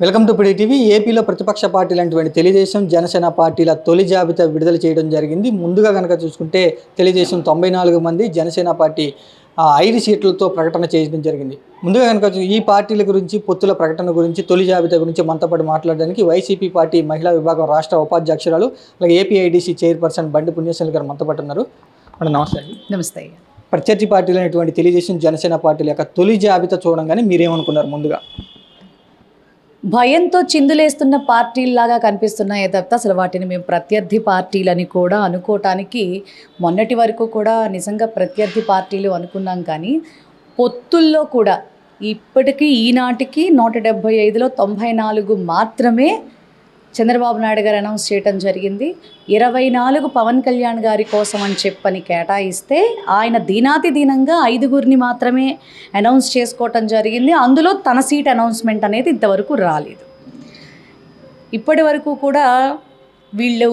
Welcome to PD TV. ఏపీలో ప్రతిపక్ష పార్టీలంటువంటి తెలుగుదేశం, జనసేన పార్టీల తొలి జాబితా విడుదల చేయడం జరిగింది. ముందుగా కనుక చూసుకుంటే తెలుగుదేశం 94 మంది, జనసేన పార్టీ 5 సీట్లతో ప్రకటన చేయడం జరిగింది. ముందుగా కనుక ఈ పార్టీల గురించి, పొత్తుల ప్రకటన గురించి, తొలి జాబితా గురించి మనతో పాటు మాట్లాడడానికి వైసీపీ పార్టీ మహిళా విభాగం రాష్ట్ర ఉపాధ్యక్షురాలు, అలాగే ఏపీఐడిసి చైర్పర్సన్ బండి పుణ్యశ్రీ గారు మనతో పాటు ఉన్నారు. నమస్తే అండి. నమస్తే. ప్రత్యర్థి పార్టీలైనటువంటి తెలుగుదేశం, జనసేన పార్టీల యొక్క తొలి జాబితా చూడంగానే మీరేమనుకున్నారు? ముందుగా భయంతో చిందులేస్తున్న పార్టీల్లాగా కనిపిస్తున్నాయే తప్ప అసలు వాటిని మేము ప్రత్యర్థి పార్టీలని కూడా అనుకోవటానికి మొన్నటి వరకు కూడా నిజంగా ప్రత్యర్థి పార్టీలు అనుకున్నాం. కానీ పొత్తుల్లో కూడా ఇప్పటికీ ఈనాటికి 175లో 94 మాత్రమే చంద్రబాబు నాయుడు గారు అనౌన్స్ చేయడం జరిగింది. 24 పవన్ కళ్యాణ్ గారి కోసం అని చెప్పని కేటాయిస్తే ఆయన దీనాతి దీనంగా 5గురిని మాత్రమే అనౌన్స్ చేసుకోవటం జరిగింది. అందులో తన సీట్ అనౌన్స్మెంట్ అనేది ఇంతవరకు రాలేదు. ఇప్పటి వరకు కూడా వీళ్ళు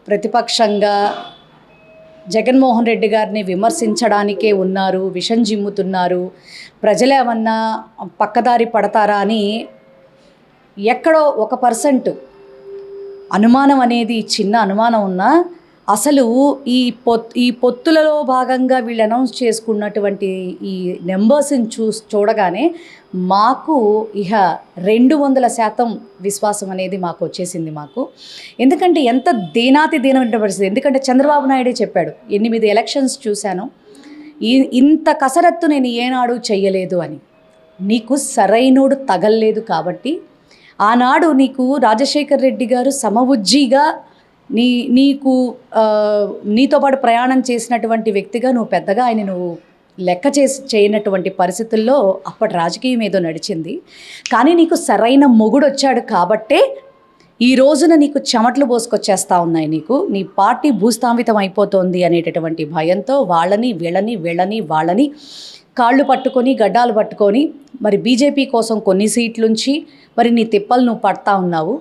ప్రతిపక్షంగా జగన్మోహన్ రెడ్డి గారిని విమర్శించడానికే ఉన్నారు, విషం జిమ్ముతున్నారు, ప్రజలు ఏమన్నా పక్కదారి పడతారా అని ఎక్కడో 1% అనుమానం అనేది, చిన్న అనుమానం ఉన్నా అసలు ఈ పొత్తులలో భాగంగా వీళ్ళు అనౌన్స్ చేసుకున్నటువంటి ఈ నెంబర్స్ని చూడగానే మాకు ఇహ 200% విశ్వాసం అనేది మాకు వచ్చేసింది. ఎందుకంటే ఎంత దీనాతి దీనమైన పరిస్థితి. ఎందుకంటే చంద్రబాబు నాయుడే చెప్పాడు, 8 ఎలక్షన్స్ చూశాను, ఇంత కసరత్తు నేను ఏనాడు చెయ్యలేదు అని. నీకు సరైనోడు తగల్లేదు కాబట్టి ఆనాడు నీకు రాజశేఖర్ రెడ్డి గారు సమవుజ్జిగా నీతో పాటు ప్రయాణం చేసినటువంటి వ్యక్తిగా నువ్వు పెద్దగా నువ్వు లెక్క చేయనటువంటి పరిస్థితుల్లో అప్పటి రాజకీయం ఏదో నడిచింది. కానీ నీకు సరైన మొగుడు వచ్చాడు కాబట్టే ఈ రోజున నీకు చెమట్లు పోసుకొచ్చేస్తూ ఉన్నాయి. నీ పార్టీ భూస్థాపితం అయిపోతుంది అనేటటువంటి భయంతో వాళ్ళని కాళ్ళు పట్టుకొని, గడ్డాలు పట్టుకొని మరి బీజేపీ కోసం కొన్ని సీట్లుంచి మరి నీ తిప్పలు నువ్వు పడతా ఉన్నావు.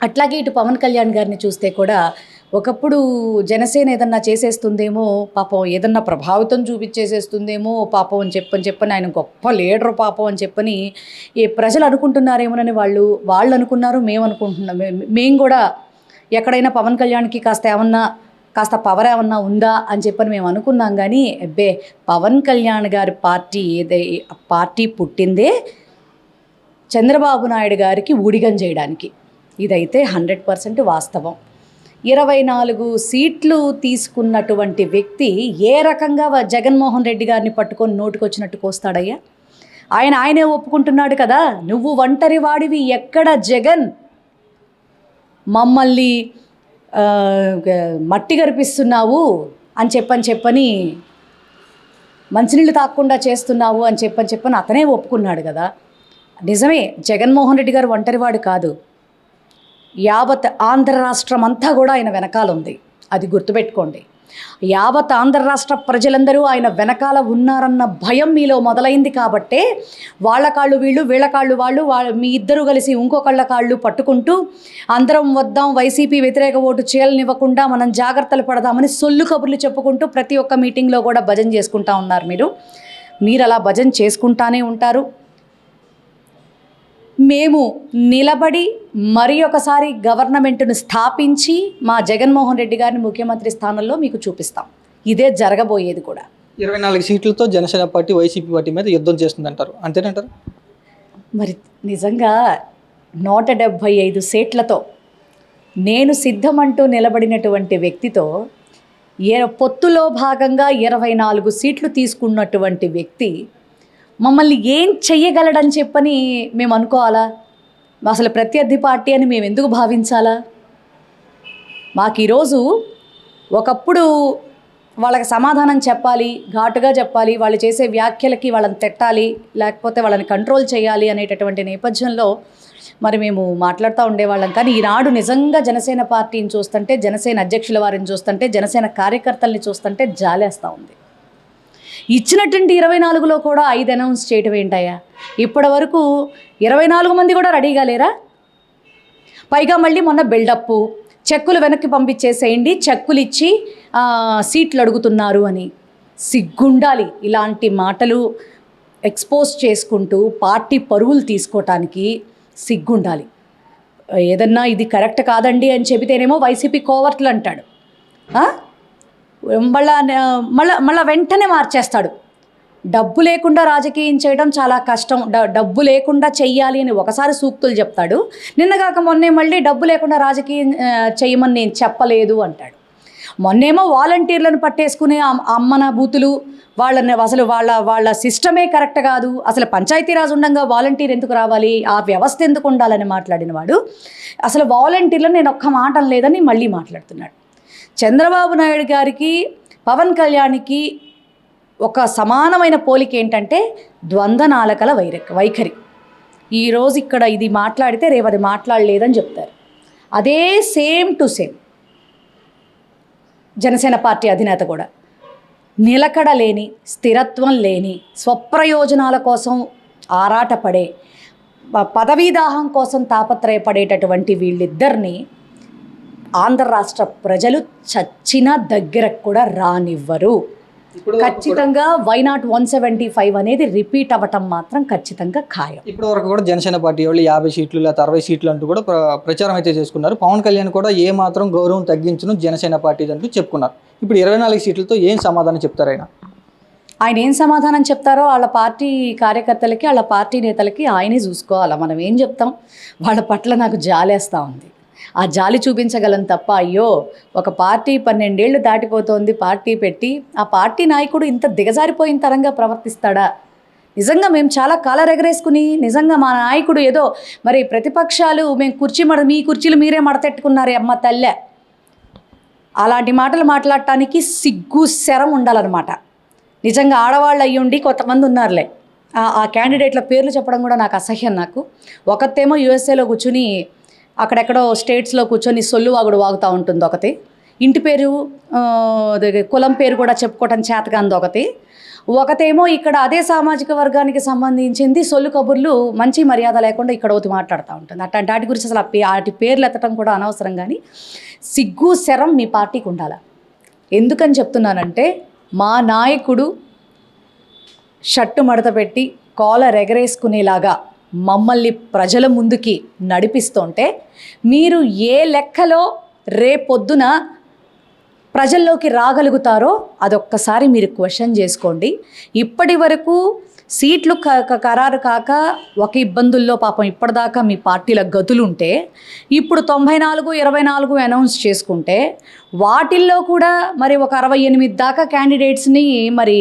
అట్లాగే ఇటు పవన్ కళ్యాణ్ గారిని చూస్తే కూడా ఒకప్పుడు జనసేన ఏదన్నా చేసేస్తుందేమో పాపం, ఏదన్నా ప్రభావితం చూపించేసేస్తుందేమో పాపం అని చెప్పని ఆయన గొప్ప లీడరు పాపం అని చెప్పని ప్రజలు అనుకుంటున్నారేమోనని వాళ్ళు అనుకున్నారు, మేము అనుకుంటున్నాం. మేము కూడా ఎక్కడైనా పవన్ కళ్యాణ్కి కాస్త పవర్ ఏమన్నా ఉందా అని చెప్పని మేము అనుకున్నాం. కానీ పవన్ కళ్యాణ్ గారి పార్టీ పుట్టిందే చంద్రబాబు నాయుడు గారికి ఊడిగం చేయడానికి. ఇదైతే 100% వాస్తవం. 24 సీట్లు తీసుకున్నటువంటి వ్యక్తి ఏ రకంగా జగన్మోహన్ రెడ్డి గారిని పట్టుకొని నోటుకొచ్చినట్టు కోస్తాడయ్యా? ఆయనే ఒప్పుకుంటున్నాడు కదా, నువ్వు ఒంటరి వాడివి, ఎక్కడ జగన్ మమ్మల్ని మట్టి గరిపిస్తున్నావు అని చెప్పని మంచినీళ్ళు తాగకుండా చేస్తున్నావు అని చెప్పని అతనే ఒప్పుకున్నాడు కదా. నిజమే, జగన్మోహన్ రెడ్డి గారు ఒంటరివాడు కాదు, యావత్ ఆంధ్ర రాష్ట్రం అంతా కూడా ఆయన వెనకాల ఉంది. అది గుర్తుపెట్టుకోండి. యావత్ ఆంధ్ర రాష్ట్ర ప్రజలందరూ ఆయన వెనకాల ఉన్నారన్న భయం మీలో మొదలైంది కాబట్టే వాళ్ళ కాళ్ళు వీళ్ళు, వీళ్ళ కాళ్ళు వాళ్ళు, మీ ఇద్దరు కలిసి ఇంకొకళ్ళ కాళ్ళు పట్టుకుంటూ అందరం వద్దాం, వైసీపీ వ్యతిరేక ఓటు చేయనివ్వకుండా మనం జాగ్రత్తలు పడదామని సొల్లు కబుర్లు చెప్పుకుంటూ ప్రతి ఒక్క మీటింగ్లో కూడా భజన చేసుకుంటా ఉన్నారు. మీరు అలా భజన చేసుకుంటానే ఉంటారు. మేము నిలబడి మరి ఒకసారి గవర్నమెంట్ను స్థాపించి మా జగన్మోహన్ రెడ్డి గారిని ముఖ్యమంత్రి స్థానంలో మీకు చూపిస్తాం. ఇదే జరగబోయేది కూడా. 24 సీట్లతో జనసేన పార్టీ వైసీపీ పార్టీ మీద యుద్ధం చేస్తుందంటారు, అంతేనంటారు? మరి నిజంగా 175 సీట్లతో నేను సిద్ధమంటూ నిలబడినటువంటి వ్యక్తితో పొత్తులో భాగంగా 24 సీట్లు తీసుకున్నటువంటి వ్యక్తి మమ్మల్ని ఏం చెయ్యగలడని చెప్పని మేము అనుకోవాలా? అసలు ప్రత్యర్థి పార్టీ అని మేము ఎందుకు భావించాలా? మాకు ఈరోజు ఒకప్పుడు వాళ్ళకి సమాధానం చెప్పాలి, ఘాటుగా చెప్పాలి, వాళ్ళు చేసే వ్యాఖ్యలకి వాళ్ళని తిట్టాలి, లేకపోతే వాళ్ళని కంట్రోల్ చేయాలి అనేటటువంటి నేపథ్యంలో మరి మేము మాట్లాడుతూ ఉండేవాళ్ళం. కానీ ఈనాడు నిజంగా జనసేన పార్టీని చూస్తుంటే, జనసేన అధ్యక్షుల వారిని చూస్తుంటే, జనసేన కార్యకర్తల్ని చూస్తుంటే జాలేస్తూ ఉంది. ఇచ్చినటువంటి 24లో కూడా 5 అనౌన్స్ చేయటం ఏంటయ్యా? ఇప్పటి వరకు 24 మంది కూడా రెడీగా లేరా? పైగా మళ్ళీ మొన్న బిల్డప్పు, చెక్కులు వెనక్కి పంపించేసేయండి, చెక్కులు ఇచ్చి సీట్లు అడుగుతున్నారు అని. సిగ్గుండాలి ఇలాంటి మాటలు ఎక్స్పోజ్ చేసుకుంటూ పార్టీ పరువులు తీసుకోవటానికి. సిగ్గుండాలి. ఏదన్నా ఇది కరెక్ట్ కాదండి అని చెబితేనేమో వైసీపీ కోవర్ట్లు అంటాడు. మళ్ళా వెంటనే మార్చేస్తాడు. డబ్బు లేకుండా రాజకీయం చేయడం చాలా కష్టం, డబ్బు లేకుండా చెయ్యాలి అని ఒకసారి సూక్తులు చెప్తాడు. నిన్నగాక మొన్నే మళ్ళీ డబ్బు లేకుండా రాజకీయం చేయమని నేను చెప్పలేదు అంటాడు. మొన్నేమో వాలంటీర్లను పట్టేసుకునే అమ్మన బూతులు, వాళ్ళని అసలు వాళ్ళ సిస్టమే కరెక్ట్ కాదు, అసలు పంచాయతీరాజ్ ఉండగా వాలంటీర్ ఎందుకు రావాలి, ఆ వ్యవస్థ ఎందుకు ఉండాలని మాట్లాడిన వాడు అసలు వాలంటీర్లను నేను ఒక్క మాట లేదని మళ్ళీ మాట్లాడుతున్నాడు. చంద్రబాబు నాయుడు గారికి పవన్ కళ్యాణ్కి ఒక సమానమైన పోలిక ఏంటంటే ద్వంద్వనాలకల వైఖరి. ఈరోజు ఇక్కడ ఇది మాట్లాడితే రేపు అది మాట్లాడలేదని చెప్తారు. అదే same to same Janasena party అధినేత కూడా నిలకడ లేని, స్థిరత్వం లేని, స్వప్రయోజనాల కోసం ఆరాటపడే, పదవీదాహం కోసం తాపత్రయపడేటటువంటి వీళ్ళిద్దరిని ఆంధ్ర రాష్ట్ర ప్రజలు చచ్చిన దగ్గరకు కూడా రానివ్వరు. ఖచ్చితంగా వైనాట్ 175 అనేది రిపీట్ అవ్వటం మాత్రం ఖచ్చితంగా ఖాయం. ఇప్పటి వరకు కూడా జనసేన పార్టీ వాళ్ళు 50 సీట్లు లేదా 60 సీట్లు అంటూ కూడా ప్రచారం అయితే చేసుకున్నారు. పవన్ కళ్యాణ్ కూడా ఏ మాత్రం గౌరవం తగ్గించను జనసేన పార్టీ అంటూ చెప్పుకున్నారు. ఇప్పుడు 24 సీట్లతో ఏం సమాధానం చెప్తారు ఆయన ఏం సమాధానం చెప్తారో వాళ్ళ పార్టీ కార్యకర్తలకి, వాళ్ళ పార్టీ నేతలకి ఆయనే చూసుకోవాలి. మనం ఏం చెప్తాం? వాళ్ళ పట్ల నాకు జాలేస్తూ ఉంది. ఆ జాలి చూపించగలం తప్ప, అయ్యో ఒక పార్టీ 12 ఏళ్ళు దాటిపోతోంది పార్టీ పెట్టి, ఆ పార్టీ నాయకుడు ఇంత దిగజారిపోయిన తరంగా ప్రవర్తిస్తాడా? నిజంగా మేము చాలా కాలర్ ఎగరేసుకుని, నిజంగా మా నాయకుడు ఏదో మరి ప్రతిపక్షాలు మేము మీ కుర్చీలు మీరే మడతెట్టుకున్నారే అమ్మ తల్లె, అలాంటి మాటలు మాట్లాడటానికి సిగ్గు శరం ఉండాలన్నమాట. నిజంగా ఆడవాళ్ళు అయ్యుండి కొంతమంది ఉన్నారులే, ఆ క్యాండిడేట్ల పేర్లు చెప్పడం కూడా నాకు అసహ్యం. నాకు ఒకతేమో యూఎస్ఏలో కూర్చుని అక్కడెక్కడో స్టేట్స్లో కూర్చొని సొల్లు వాగుడు వాగుతూ ఉంటుంది ఒకటి, ఇంటి పేరు కులం పేరు కూడా చెప్పుకోవటం చేతకాంది ఒకతేమో ఇక్కడ అదే సామాజిక వర్గానికి సంబంధించింది సొల్లు కబుర్లు మంచి మర్యాద లేకుండా ఇక్కడ ఒకటి మాట్లాడుతూ ఉంటుంది. అట్లాంటి వాటి గురించి అసలు వాటి పేర్లు ఎత్తడం కూడా అనవసరం. కానీ సిగ్గు శరం మీ పార్టీకి ఉండాలి. ఎందుకని చెప్తున్నానంటే, మా నాయకుడు షర్టు మడత పెట్టి కాలర్ ఎగరేసుకునేలాగా మమ్మల్ని ప్రజల ముందుకి నడిపిస్తుంటే, మీరు ఏ లెక్కలో రేపొద్దున ప్రజల్లోకి రాగలుగుతారో అదొక్కసారి మీరు క్వశ్చన్ చేసుకోండి. ఇప్పటి వరకు సీట్లు ఖరారు కాక ఒక ఇబ్బందుల్లో పాపం ఇప్పటిదాకా మీ పార్టీల గతులుంటే, ఇప్పుడు 94-24 అనౌన్స్ చేసుకుంటే, వాటిల్లో కూడా మరి ఒక 68 దాకా క్యాండిడేట్స్ని మరి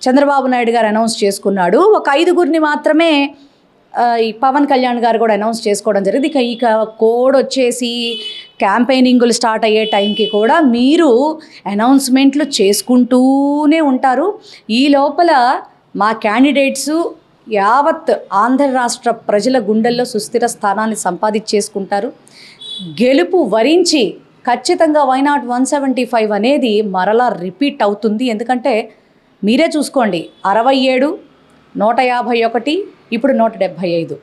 చంద్రబాబు నాయుడు గారు అనౌన్స్ చేసుకున్నాడు. ఒక 5గురిని మాత్రమే ఈ పవన్ కళ్యాణ్ గారు కూడా అనౌన్స్ చేసుకోవడం జరిగింది. ఇక కోడ్ వచ్చేసి క్యాంపెయినింగ్లు స్టార్ట్ అయ్యే టైంకి కూడా మీరు అనౌన్స్మెంట్లు చేసుకుంటూనే ఉంటారు. ఈ లోపల మా క్యాండిడేట్సు యావత్ ఆంధ్ర రాష్ట్ర ప్రజల గుండెల్లో సుస్థిర స్థానాన్ని సంపాదించేసుకుంటారు. గెలుపు వరించి ఖచ్చితంగా వైనాట్ 175 అనేది మరలా రిపీట్ అవుతుంది. ఎందుకంటే మీరే చూసుకోండి, 67, 151, ఇప్పుడు 175.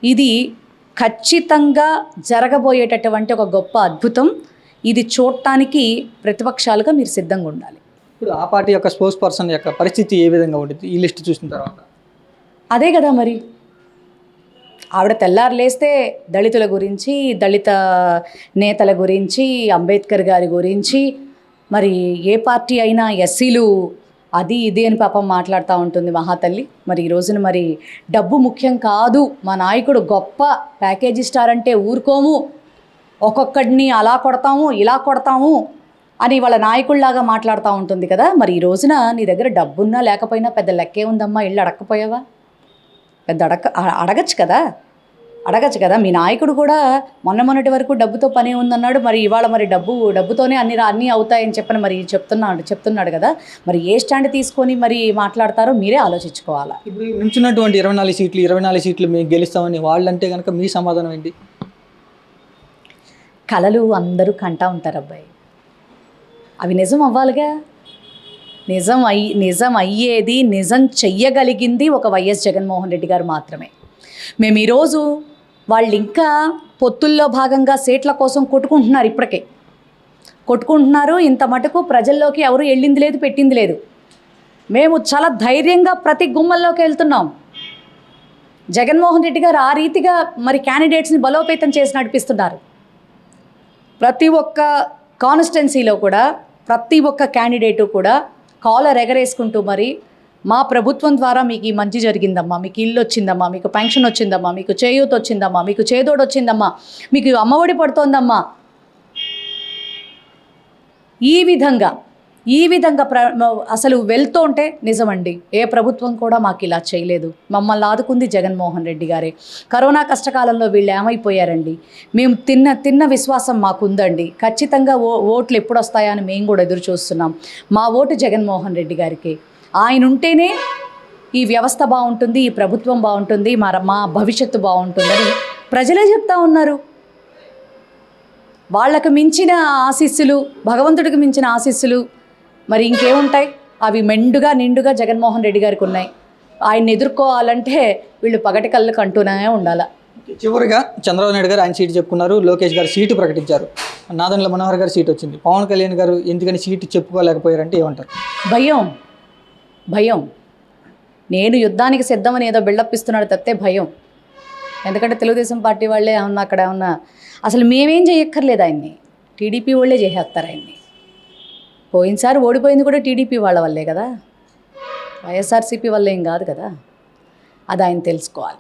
ఇది ఖచ్చితంగా జరగబోయేటటువంటి ఒక గొప్ప అద్భుతం. ఇది చూడటానికి ప్రతిపక్షాలుగా మీరు సిద్ధంగా ఉండాలి. ఇప్పుడు ఆ పార్టీ యొక్క స్పోర్ట్స్ పర్సన్ యొక్క పరిస్థితి ఏ విధంగా ఉంటుంది ఈ లిస్ట్ చూసిన తర్వాత? అదే కదా మరి, ఆవిడ తెల్లారు లేస్తే దళితుల గురించి, దళిత నేతల గురించి, అంబేద్కర్ గారి గురించి, మరి ఏ పార్టీ అయినా ఎస్సీలు అది ఇది అని పాపం మాట్లాడుతూ ఉంటుంది మహాతల్లి. మరి ఈ రోజున మరి డబ్బు ముఖ్యం కాదు, మా నాయకుడు గొప్ప ప్యాకేజీ స్టార్ అంటే ఊరుకోము, ఒక్కొక్కడిని అలా కొడతాము ఇలా కొడతాము అని వాళ్ళ నాయకుడిలాగా మాట్లాడుతూ ఉంటుంది కదా. మరి ఈ రోజున నీ దగ్గర డబ్బున్నా లేకపోయినా పెద్ద లెక్కే ఉందమ్మా, ఇల్లు అడగకపోయావా? పెద్ద అడగచ్చు కదా. మీ నాయకుడు కూడా మొన్నటి వరకు డబ్బుతో పని ఉందన్నాడు, మరి ఇవాళ మరి డబ్బుతోనే అన్నీ అవుతాయని చెప్పని మరి చెప్తున్నాడు కదా. మరి ఏ స్టాండ్ తీసుకొని మరి మాట్లాడతారో మీరే ఆలోచించుకోవాలా. ఇప్పుడు నుంచున్నటువంటి 24 సీట్లు మేము గెలుస్తామని వాళ్ళంటే కనుక మీ సమాధానం ఏంటి? కలలు అందరూ కంటా ఉంటారు అబ్బాయి, అవి నిజం అవ్వాలిగా. నిజం అయ్యేది, నిజం చెయ్యగలిగింది ఒక వైఎస్ జగన్మోహన్ రెడ్డి గారు మాత్రమే. మేము ఈరోజు వాళ్ళు ఇంకా పొత్తుల్లో భాగంగా సీట్ల కోసం కొట్టుకుంటున్నారు, ఇప్పటికే కొట్టుకుంటున్నారు. ఇంత మటుకు ప్రజల్లోకి ఎవరు వెళ్ళింది లేదు, పెట్టింది లేదు. మేము చాలా ధైర్యంగా ప్రతి గుమ్మల్లోకి వెళ్తున్నాం. జగన్మోహన్ రెడ్డి గారు ఆ రీతిగా మరి క్యాండిడేట్స్ని బలోపేతం చేసి నడిపిస్తున్నారు. ప్రతి ఒక్క కాన్స్టిట్యున్సీలో కూడా ప్రతి ఒక్క క్యాండిడేటు కూడా కాలర్ ఎగరేసుకుంటూ మరి మా ప్రభుత్వం ద్వారా మీకు ఈ మంచి జరిగిందమ్మా, మీకు ఇల్లు వచ్చిందమ్మా, మీకు పెన్షన్ వచ్చిందమ్మా, మీకు చేయూత వచ్చిందమ్మా, మీకు చేదోడు వచ్చిందమ్మా, మీకు అమ్మఒడి పడుతోందమ్మా, ఈ విధంగా అసలు వెళ్తూ ఉంటే నిజమండి, ఏ ప్రభుత్వం కూడా మాకు ఇలా చేయలేదు. మమ్మల్ని ఆదుకుంది జగన్మోహన్ రెడ్డి గారే. కరోనా కష్టకాలంలో వీళ్ళు ఏమైపోయారండి. మేము తిన్న విశ్వాసం మాకుందండి. ఖచ్చితంగా ఓట్లు ఎప్పుడు వస్తాయా అని మేము కూడా ఎదురు చూస్తున్నాం. మా ఓటు జగన్మోహన్ రెడ్డి గారికి. ఆయన ఉంటేనే ఈ వ్యవస్థ బాగుంటుంది, ఈ ప్రభుత్వం బాగుంటుంది, మా భవిష్యత్తు బాగుంటుందని ప్రజలే చెప్తా ఉన్నారు. వాళ్ళకు మించిన ఆశీస్సులు, భగవంతుడికి మించిన ఆశీస్సులు మరి ఇంకేముంటాయి? అవి నిండుగా జగన్మోహన్ రెడ్డి గారికి ఉన్నాయి. ఆయన్ని ఎదుర్కోవాలంటే వీళ్ళు పగటి కళ్ళకు అంటూనే ఉండాలి. చివరిగా చంద్రబాబు నాయుడు గారు ఆయన సీటు చెప్పుకున్నారు, లోకేష్ గారు సీటు ప్రకటించారు, నాదెండ్ల మనోహర్ గారు సీటు వచ్చింది, పవన్ కళ్యాణ్ గారు ఎందుకని సీటు చెప్పుకోలేకపోయారంటే ఏమంటారు? భయం. నేను యుద్ధానికి సిద్ధమని ఏదో బిల్డప్ ఇస్తున్నాడు తప్పితే భయం. ఎందుకంటే తెలుగుదేశం పార్టీ వాళ్ళే అక్కడ ఉన్న అసలు మేమేం చేయక్కర్లేదు, ఆయన్ని టీడీపీ వాళ్ళే చేసేస్తారు ఆయన్ని. పోయినసారి ఓడిపోయింది కూడా టీడీపీ వాళ్ళ వల్లే కదా, వైఎస్ఆర్సీపీ వల్ల ఏం కాదు కదా. అది ఆయన తెలుసుకోవాలి.